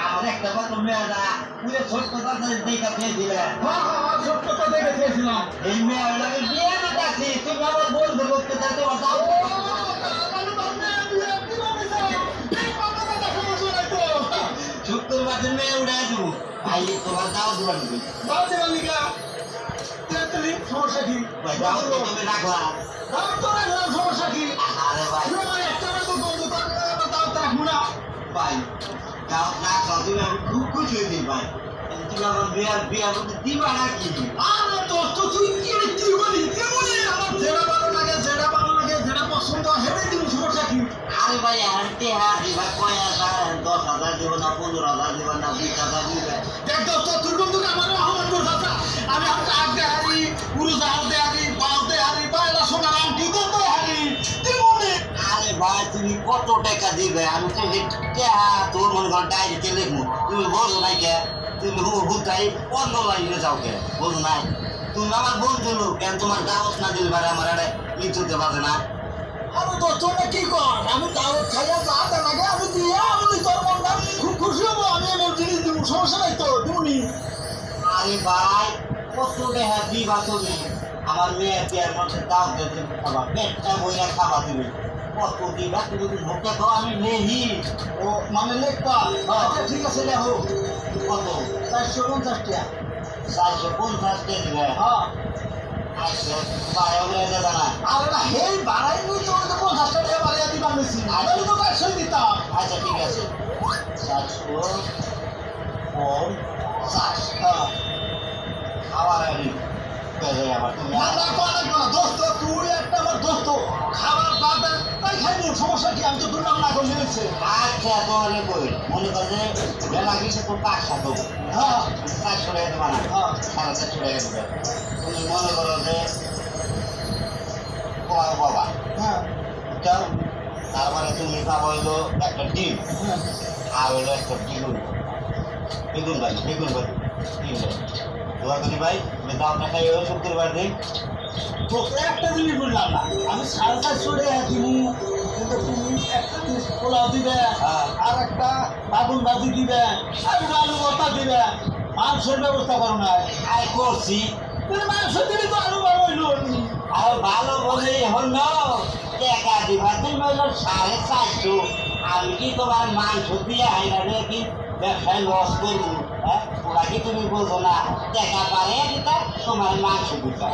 আমার একটা কথা মেয়েরা পুরো ছোট্ট কথা দেখা পেয়েছিলেন। হ্যাঁ ছোট্ট তো দেখে খেয়েছিলাম। এই মেয়েটাকে বিয়ে দিতেছি, তুমি আমার বন্ধু করতে চাই, তোমার দাও। শুক্রবার দিন মেয়ে উঠে আসবো ভাই, তোমার দাও দেওয়ার দিবি। দাও দেওয়ার লিগা সমস্যা কি? ভাই দাও তো তুমি রাখলা। দাও তো রাখলাম, সমস্যা কি? আরে ভাই ভাই দাও না দাও দিবি, আমি খুব খুশি হয়ে দিই ভাই। তুমি আমার বিয়ার মধ্যে দিবা না কি? আরে দোস্ত তুই কি বলি কেমনে? আমার যেটা ভালো লাগে যেটা পছন্দ হেঁটে দিব, সমস্যা কি? আরে ভাই হাঁটতে হাঁটি ভাই, 10,000 দিব না, 15,000 দিব না, 20,000 দিবে। দেখ দোস্ত তুই কিন্তু আমার আহ্বান করছ। আমি আগে হারি উড়োজাহাজে হারি বাসে হারি বাইলা সোনার আংটি কত হারি কেমনে? আরে ভাই তুমি কত টাকা দিবে? আমি তো তোর মনে কর ডায়েরিতে লিখবো, তুমি বোঝো নাই কে? তুমি হুকাই অন্য লাইনে যাও কে? বোঝো নাই? তুমি আমার বন্ধু লোক, কেন তোমার দাওয়াত না দিলে পারে আমার একটা ইজ্জতে বাজে না? আরে দোস্ত কি কর? আমি দাওয়াত খাইয়া যা দেন আগে আমি দিয়ে আমি তোর মনটা খুব খুশি হবো। আমি এমন জিনিস দিব, সমস্যা নাই তো দিবনি। আরে ভাই কত টাকা দিবা তুমি? আমার মেয়ে বিয়ার মধ্যে দাও দিতে খাবা, পেটটা বইয়া খাবা তুমি। কত দিবা তুমি? ভোগে তো আমি নেহি। ও মানে লেখবা? আচ্ছা ঠিক আছে দেখো কত? 450 টাকা। 450 টাকা দিবে? হ্যাঁ আচ্ছা বাড়াও দেবে না? আরে না হেই বাড়াই নি তোর তো 50 টাকা বাড়াইয়া দিবা নিছি। আমি তো 400 দিতাম। আচ্ছা ঠিক আছে 450। হ্যাঁ খাবার আনি আবার তুমি না না তো লাগবে না দোস্ত, তুই একটা আমার দোস্ত, খাবার দাবার তাই খাইবো, সমস্যা কি? আমি তো তোর নাম না করলে হয়েছে। আচ্ছা তোমার কই মনে করে যে বেলা গেছে তো পাক খাবো। হ্যাঁ 400 টাকা দেবা না? হ্যাঁ 450 টাকা দেবে। তুমি মনে করো যে তোমার বাবা হ্যাঁ বুঝছো? তারপরে তুমি পাবো হইলো একটা ডিম, হ্যাঁ আর হইলো একটা বেগুন ভাই দোয়া করি ভাই, আমি দামটা খাই হলো শুক্রবার দিন। তোকে একটা জিনিস বললাম না, আমি 450 টাকা দিব, কিন্তু তুমি একটা জিনিস পোলাও দিবে, হ্যাঁ। আর একটা বাগুন ভাজি দিবে, আর আলু ভর্তা দিবে। মাংসের ব্যবস্থা করো না। আয় করছি, তুমি মাংস দিলে তো আলু ভালো হইলো। আর ভালো বলে হল টাকা দিবা তুমি হইলো 450। আমি কি তোমার মাংস দিয়ে হাইরানে কি ব্যবসায় লস করবো? হ্যাঁ ওরা কি তুমি বোঝো না? টাকা পারে দিতা তোমার মাংস দিতা।